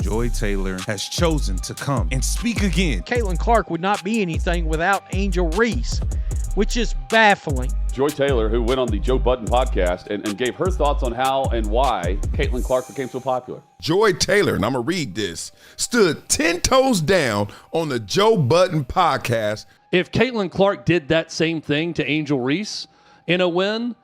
Joy Taylor has chosen to come and speak again. Caitlin Clark would not be anything without Angel Reese, which is baffling. Joy Taylor, who went on the Joe Budden podcast and gave her thoughts on how and why Caitlin Clark became so popular. Joy Taylor, and I'm going to read this, stood 10 toes down on the Joe Budden podcast. If Caitlin Clark did that same thing to Angel Reese in a win,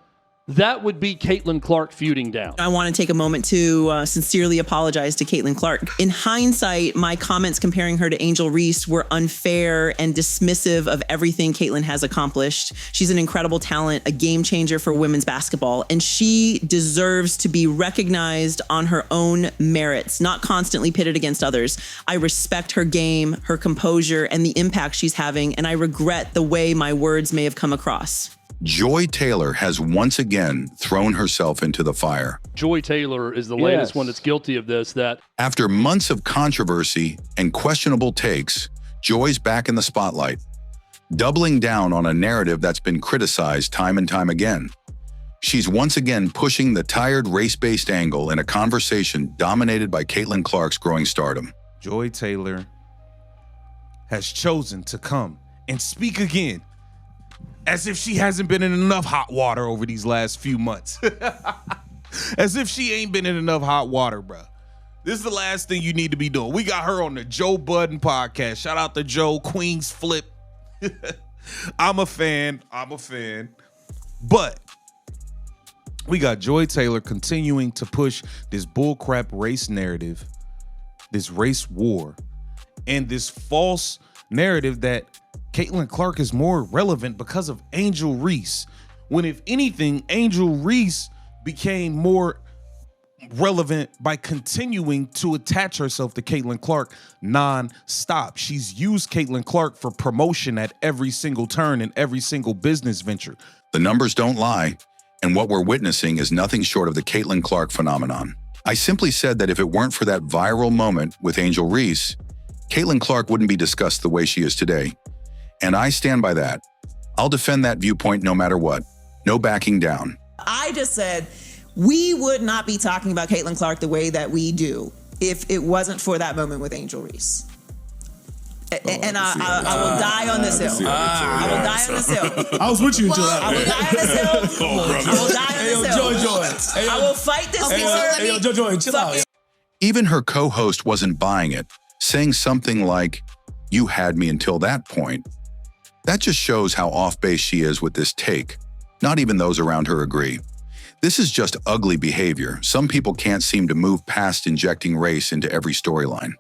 that would be Caitlin Clark feuding down. I want to take a moment to sincerely apologize to Caitlin Clark. In hindsight, my comments comparing her to Angel Reese were unfair and dismissive of everything Caitlin has accomplished. She's an incredible talent, a game changer for women's basketball, and she deserves to be recognized on her own merits, not constantly pitted against others. I respect her game, her composure, and the impact she's having, and I regret the way my words may have come across. Joy Taylor has once again thrown herself into the fire. Joy Taylor is the latest one that's guilty of this. That after months of controversy and questionable takes, Joy's back in the spotlight, doubling down on a narrative that's been criticized time and time again. She's once again pushing the tired race-based angle in a conversation dominated by Caitlin Clark's growing stardom. Joy Taylor has chosen to come and speak again, as if she hasn't been in enough hot water over these last few months. As if she ain't been in enough hot water, bro. This is the last thing you need to be doing. We got her on the Joe Budden podcast. Shout out to Joe, Queens Flip. I'm a fan. But we got Joy Taylor continuing to push this bullcrap race narrative, this race war, and this false narrative that Caitlin Clark is more relevant because of Angel Reese, when if anything, Angel Reese became more relevant by continuing to attach herself to Caitlin Clark non-stop. She's used Caitlin Clark for promotion at every single turn and every single business venture. The numbers don't lie, and what we're witnessing is nothing short of the Caitlin Clark phenomenon. I simply said that if it weren't for that viral moment with Angel Reese, Caitlin Clark wouldn't be discussed the way she is today. And I stand by that. I'll defend that viewpoint no matter what. No backing down. I just said we would not be talking about Caitlin Clark the way that we do if it wasn't for that moment with Angel Reese. And I will die on this hill. I will die on this hill. I was with you until that. I will die on this hill. I will die on this hill. Joy. I will fight this hill. Joy, chill out. Even her co-host wasn't buying it, saying something like, "You had me until that point." That just shows how off-base she is with this take. Not even those around her agree. This is just ugly behavior. Some people can't seem to move past injecting race into every storyline.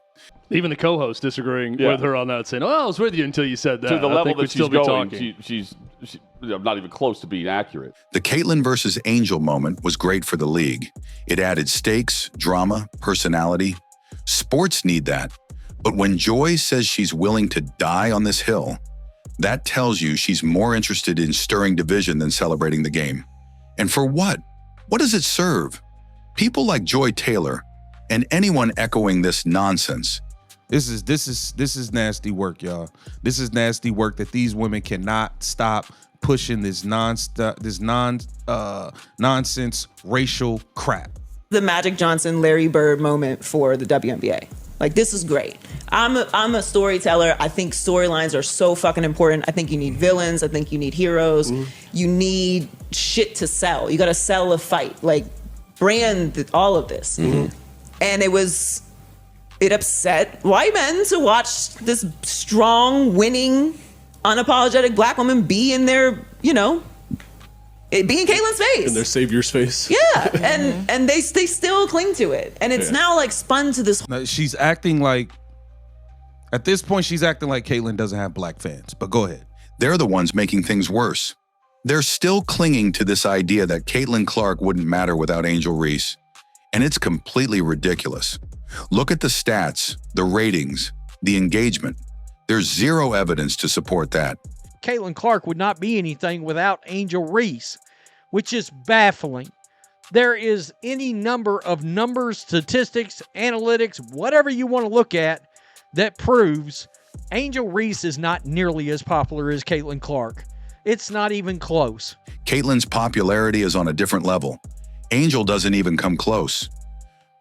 even the co-host disagreeing with her on that, saying, "Oh, I was with you until you said that." To the I level think that we'd she's still be going, talking. she's not even close to being accurate. The Caitlyn versus Angel moment was great for the league. It added stakes, drama, personality. Sports need that. But when Joy says she's willing to die on this hill, that tells you she's more interested in stirring division than celebrating the game. And for what? What does it serve? People like Joy Taylor and anyone echoing this nonsense. This is nasty work, y'all. This is nasty work that these women cannot stop pushing this nonsense racial crap. The Magic Johnson, Larry Bird moment for the WNBA. Like, this is great. I'm a storyteller. I think storylines are so fucking important. I think you need villains. I think you need heroes. Mm-hmm. You need shit to sell. You got to sell a fight. Like, brand all of this. Mm-hmm. And it upset white men to watch this strong, winning, unapologetic black woman be in their, be in Caitlin's face. In their savior's face. Yeah, and they still cling to it. And it's now like spun to this. Now, she's acting like, at this point, she's acting like Caitlyn doesn't have black fans. But go ahead. They're the ones making things worse. They're still clinging to this idea that Caitlin Clark wouldn't matter without Angel Reese. And it's completely ridiculous. Look at the stats, the ratings, the engagement. There's zero evidence to support that. Caitlin Clark would not be anything without Angel Reese, which is baffling. There is any number of numbers, statistics, analytics, whatever you want to look at that proves Angel Reese is not nearly as popular as Caitlin Clark. It's not even close. Caitlyn's popularity is on a different level. Angel doesn't even come close.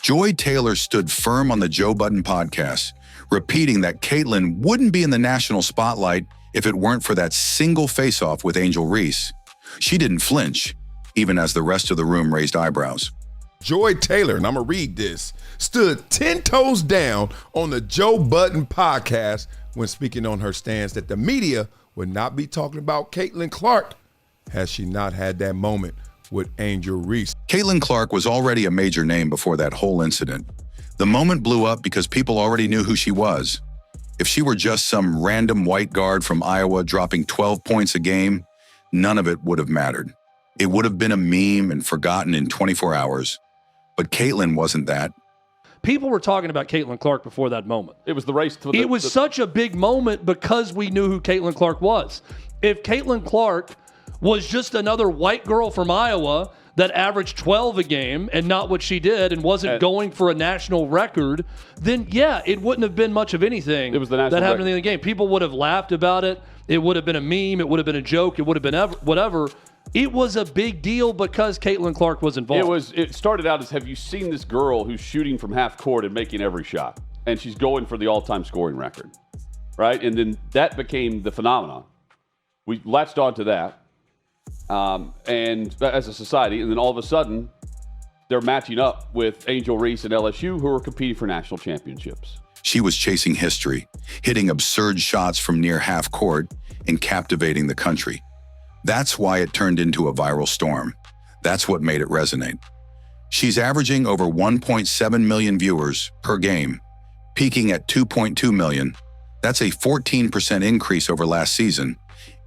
Joy Taylor stood firm on the Joe Budden podcast, repeating that Caitlyn wouldn't be in the national spotlight if it weren't for that single face-off with Angel Reese. She didn't flinch, even as the rest of the room raised eyebrows. Joy Taylor, and I'm going to read this, stood 10 toes down on the Joe Budden podcast when speaking on her stance that the media would not be talking about Caitlin Clark had she not had that moment with Angel Reese. Caitlin Clark was already a major name before that whole incident. The moment blew up because people already knew who she was. If she were just some random white guard from Iowa dropping 12 points a game, none of it would have mattered. It would have been a meme and forgotten in 24 hours. But Caitlin wasn't that. People were talking about Caitlin Clark before that moment. It was the race to It was such a big moment because we knew who Caitlin Clark was. If Caitlin Clark was just another white girl from Iowa that averaged 12 a game and not what she did and wasn't going for a national record, then yeah, it wouldn't have been much of anything It was the national that happened record. in the game. People would have laughed about it. It would have been a meme. It would have been a joke. It would have been whatever. It was a big deal because Caitlin Clark was involved. It started out as, have you seen this girl who's shooting from half court and making every shot? And she's going for the all-time scoring record, right? And then that became the phenomenon. We latched onto that, and as a society, and then all of a sudden, they're matching up with Angel Reese and LSU, who are competing for national championships. She was chasing history, hitting absurd shots from near half court and captivating the country. That's why it turned into a viral storm. That's what made it resonate. She's averaging over 1.7 million viewers per game, peaking at 2.2 million. That's a 14% increase over last season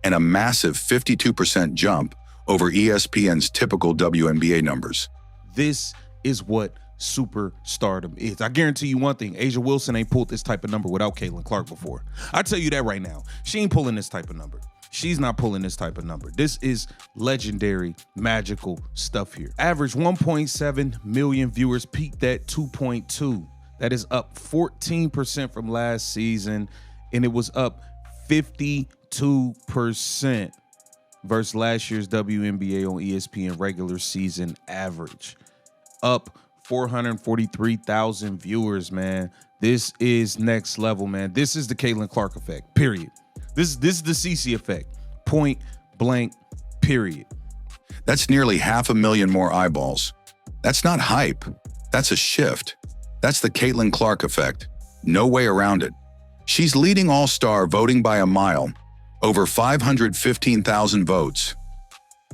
and a massive 52% jump over ESPN's typical WNBA numbers. This is what superstardom is. I guarantee you one thing, Asia Wilson ain't pulled this type of number without Caitlin Clark before. I tell you that right now. She ain't pulling this type of number. She's not pulling this type of number. This is legendary, magical stuff here. Average 1.7 million viewers, peaked at 2.2. That is up 14% from last season, and it was up 52% versus last year's WNBA on ESPN regular season average. Up 443,000 viewers, man. This is next level, man. This is the Caitlin Clark effect, period. This is the CeCe effect, point blank, period. That's nearly 500,000 more eyeballs. That's not hype. That's a shift. That's the Caitlin Clark effect. No way around it. She's leading All-Star voting by a mile, over 515,000 votes.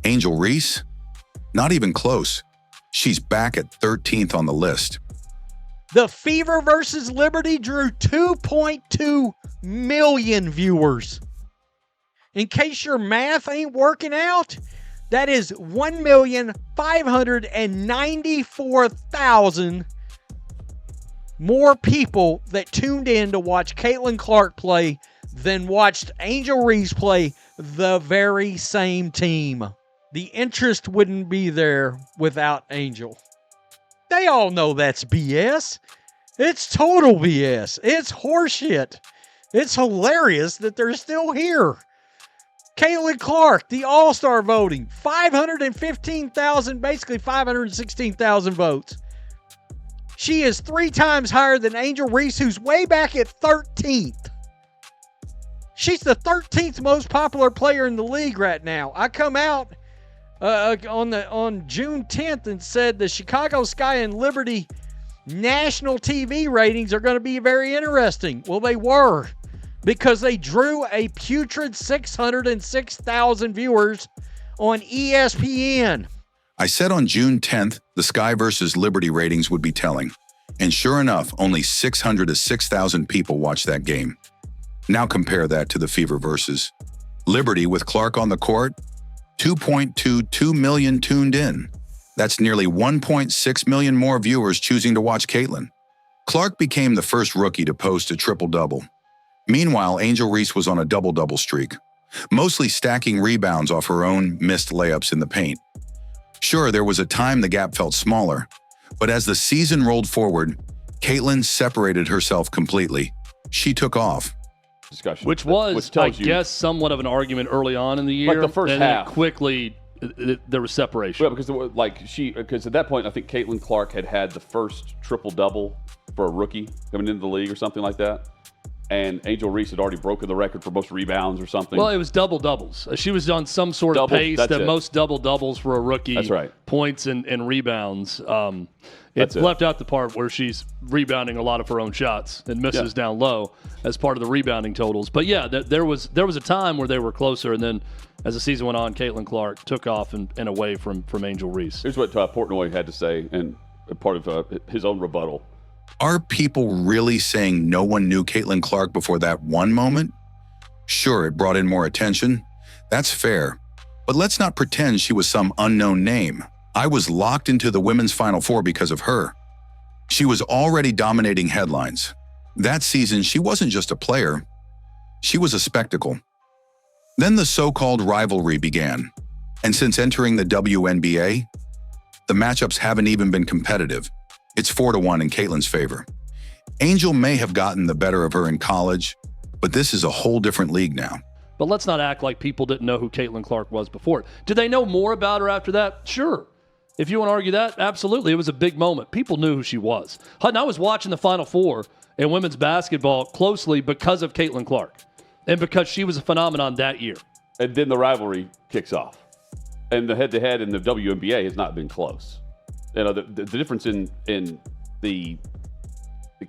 Angel Reese? Not even close. She's back at 13th on the list. The Fever versus Liberty drew 2.2 million viewers. In case your math ain't working out, that is 1,594,000 more people that tuned in to watch Caitlin Clark play than watched Angel Reese play the very same team. The interest wouldn't be there without Angel. They all know that's BS. It's total BS. It's horseshit. It's hilarious that they're still here. Caitlin Clark, the All-Star voting, 515,000, basically 516,000 votes. She is 3 times higher than Angel Reese, who's way back at 13th. She's the 13th most popular player in the league right now. I come out on June 10th and said the Chicago Sky and Liberty national TV ratings are going to be very interesting. Well, they were, because they drew a putrid 606,000 viewers on ESPN. I said on June 10th, the Sky versus Liberty ratings would be telling. And sure enough, only 600 to 6,000 people watched that game. Now compare that to the Fever versus Liberty with Clark on the court. 2.22 million tuned in. That's nearly 1.6 million more viewers choosing to watch Caitlin. Clark became the first rookie to post a triple-double. Meanwhile, Angel Reese was on a double-double streak, mostly stacking rebounds off her own missed layups in the paint. Sure, there was a time the gap felt smaller, but as the season rolled forward, Caitlin separated herself completely. She took off. Discussion. Which was, I tells you, guess, somewhat of an argument early on in the year. Like the first and then half. it quickly there was separation. Yeah, because at that point I think Caitlin Clark had the first triple-double for a rookie coming into the league or something like that. And Angel Reese had already broken the record for most rebounds or something. Well, it was double-doubles. She was on some sort of pace that most double-doubles for a rookie. That's right. Points and rebounds. It left out the part where she's rebounding a lot of her own shots and misses down low as part of the rebounding totals. But, yeah, there was a time where they were closer, and then as the season went on, Caitlin Clark took off and away from Angel Reese. Here's what Portnoy had to say, and part of his own rebuttal. Are people really saying no one knew Caitlin Clark before that one moment? Sure, it brought in more attention. That's fair. But let's not pretend she was some unknown name. I was locked into the Women's Final Four because of her. She was already dominating headlines. That season, she wasn't just a player. She was a spectacle. Then the so-called rivalry began. And since entering the WNBA, the matchups haven't even been competitive. It's 4-1 in Caitlin's favor. Angel may have gotten the better of her in college, but this is a whole different league now. But let's not act like people didn't know who Caitlin Clark was before. Did they know more about her after that? Sure. If you want to argue that, absolutely. It was a big moment. People knew who she was. Hutton, I was watching the Final Four in women's basketball closely because of Caitlin Clark and because she was a phenomenon that year. And then the rivalry kicks off. And the head-to-head in the WNBA has not been close. You know, the difference in the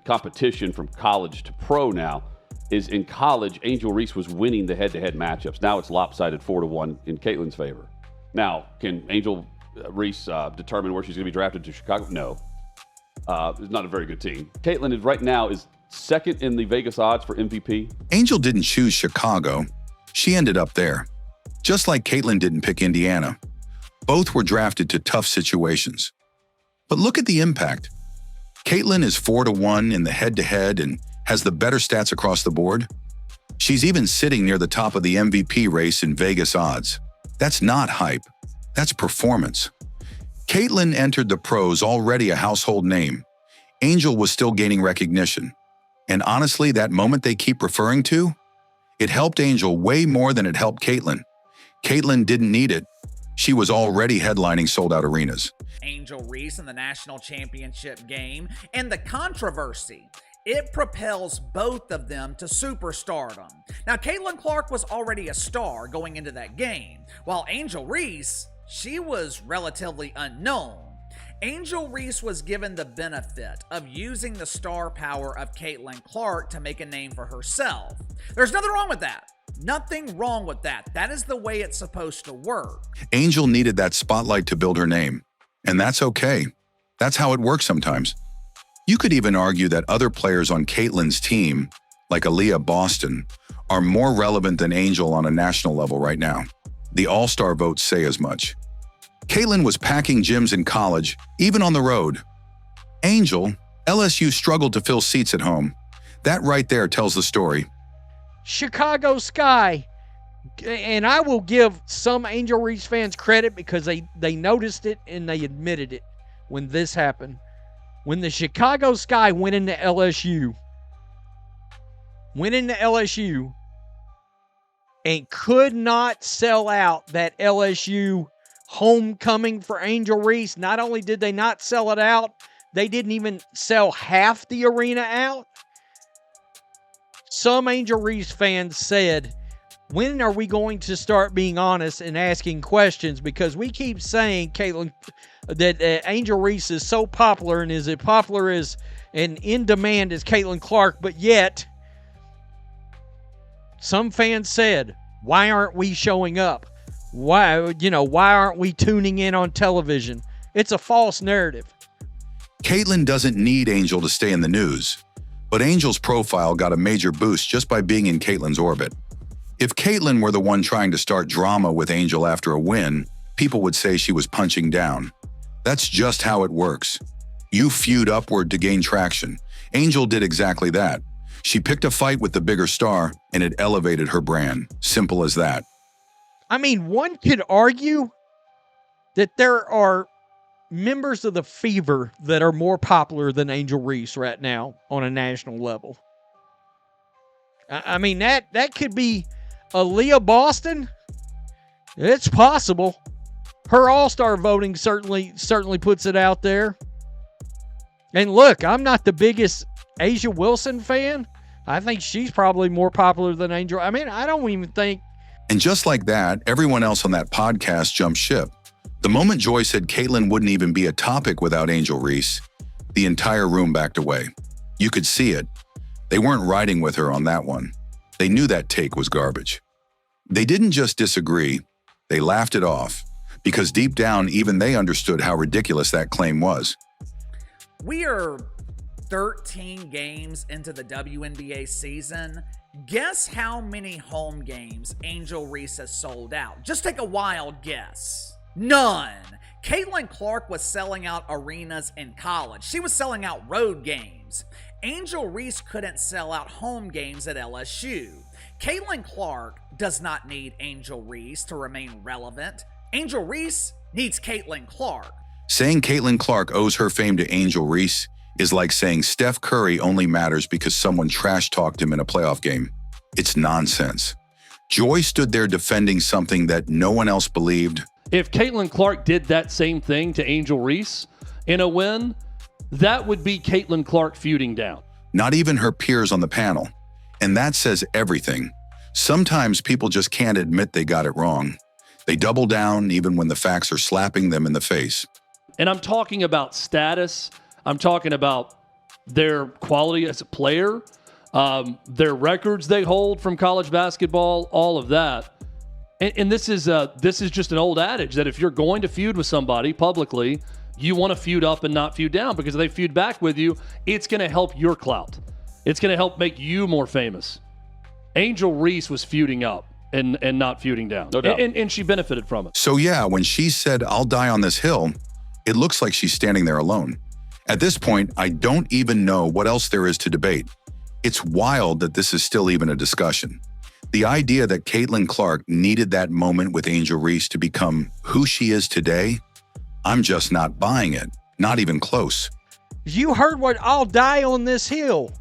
competition from college to pro now is in college, Angel Reese was winning the head-to-head matchups. Now it's lopsided 4-1 in Caitlin's favor. Now, can Angel Reese determine where she's going to be drafted to Chicago? No. It's not a very good team. Caitlin right now is second in the Vegas odds for MVP. Angel didn't choose Chicago. She ended up there. Just like Caitlin didn't pick Indiana. Both were drafted to tough situations. But look at the impact. Caitlin is 4-1 in the head-to-head and has the better stats across the board. She's even sitting near the top of the MVP race in Vegas odds. That's not hype. That's performance. Caitlin entered the pros already a household name. Angel was still gaining recognition. And honestly, that moment they keep referring to, it helped Angel way more than it helped Caitlin. Caitlin didn't need it. She was already headlining sold-out arenas. Angel Reese in the national championship game, and the controversy. It propels both of them to superstardom. Now, Caitlin Clark was already a star going into that game, while Angel Reese, she was relatively unknown. Angel Reese was given the benefit of using the star power of Caitlin Clark to make a name for herself. There's nothing wrong with that. Nothing wrong with that. That is the way it's supposed to work. Angel needed that spotlight to build her name. And that's okay. That's how it works sometimes. You could even argue that other players on Caitlin's team, like Aaliyah Boston, are more relevant than Angel on a national level right now. The All-Star votes say as much. Caitlin was packing gyms in college, even on the road. Angel, LSU struggled to fill seats at home. That right there tells the story. Chicago Sky, and I will give some Angel Reese fans credit because they noticed it and they admitted it when this happened. When the Chicago Sky went into LSU and could not sell out that LSU homecoming for Angel Reese, not only did they not sell it out, they didn't even sell half the arena out. Some Angel Reese fans said, when are we going to start being honest and asking questions? Because we keep saying, Caitlin, that Angel Reese is so popular and is as popular as and in demand as Caitlin Clark, but yet some fans said, why aren't we showing up? Why aren't we tuning in on television? It's a false narrative. Caitlin doesn't need Angel to stay in the news. But Angel's profile got a major boost just by being in Caitlin's orbit. If Caitlin were the one trying to start drama with Angel after a win, people would say she was punching down. That's just how it works. You feud upward to gain traction. Angel did exactly that. She picked a fight with the bigger star, and it elevated her brand. Simple as that. I mean, one could argue that there are members of the Fever that are more popular than Angel Reese right now on a national level. I mean, that could be Aaliyah Boston. It's possible. Her All-Star voting certainly puts it out there. And look, I'm not the biggest A'ja Wilson fan. I think she's probably more popular than Angel. I mean, I don't even think. And just like that, everyone else on that podcast jumped ship. The moment Joy said Caitlyn wouldn't even be a topic without Angel Reese, the entire room backed away. You could see it. They weren't riding with her on that one. They knew that take was garbage. They didn't just disagree, they laughed it off, because deep down, even they understood how ridiculous that claim was. We are 13 games into the WNBA season. Guess how many home games Angel Reese has sold out? Just take a wild guess. None. Caitlin Clark was selling out arenas in college. She was selling out road games. Angel Reese couldn't sell out home games at LSU. Caitlin Clark does not need Angel Reese to remain relevant. Angel Reese needs Caitlin Clark. Saying Caitlin Clark owes her fame to Angel Reese is like saying Steph Curry only matters because someone trash-talked him in a playoff game. It's nonsense. Joy stood there defending something that no one else believed. If Caitlin Clark did that same thing to Angel Reese in a win, that would be Caitlin Clark feuding down. Not even her peers on the panel. And that says everything. Sometimes people just can't admit they got it wrong. They double down even when the facts are slapping them in the face. And I'm talking about status. I'm talking about their quality as a player, their records they hold from college basketball, all of that. And this is just an old adage that if you're going to feud with somebody publicly, you want to feud up and not feud down, because if they feud back with you, it's going to help your clout. It's going to help make you more famous. Angel Reese was feuding up and not feuding down. No doubt. And she benefited from it. So yeah, when she said, "I'll die on this hill," it looks like she's standing there alone. At this point, I don't even know what else there is to debate. It's wild that this is still even a discussion. The idea that Caitlin Clark needed that moment with Angel Reese to become who she is today, I'm just not buying it. Not even close. You heard what "I'll die on this hill"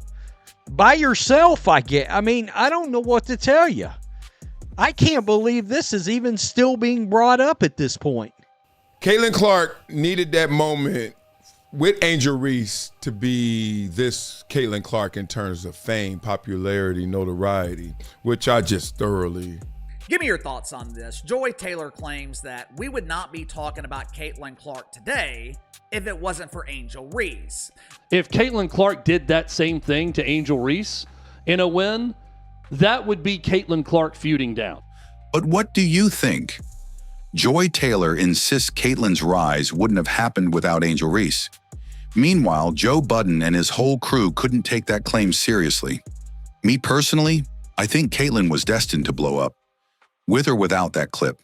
by yourself, I get. I mean, I don't know what to tell you. I can't believe this is even still being brought up at this point. Caitlin Clark needed that moment with Angel Reese to be this Caitlin Clark in terms of fame, popularity, notoriety, which I just thoroughly... Give me your thoughts on this. Joy Taylor claims that we would not be talking about Caitlin Clark today if it wasn't for Angel Reese. If Caitlin Clark did that same thing to Angel Reese in a win, that would be Caitlin Clark feuding down. But what do you think? Joy Taylor insists Caitlin's rise wouldn't have happened without Angel Reese. Meanwhile, Joe Budden and his whole crew couldn't take that claim seriously. Me personally, I think Caitlin was destined to blow up, with or without that clip.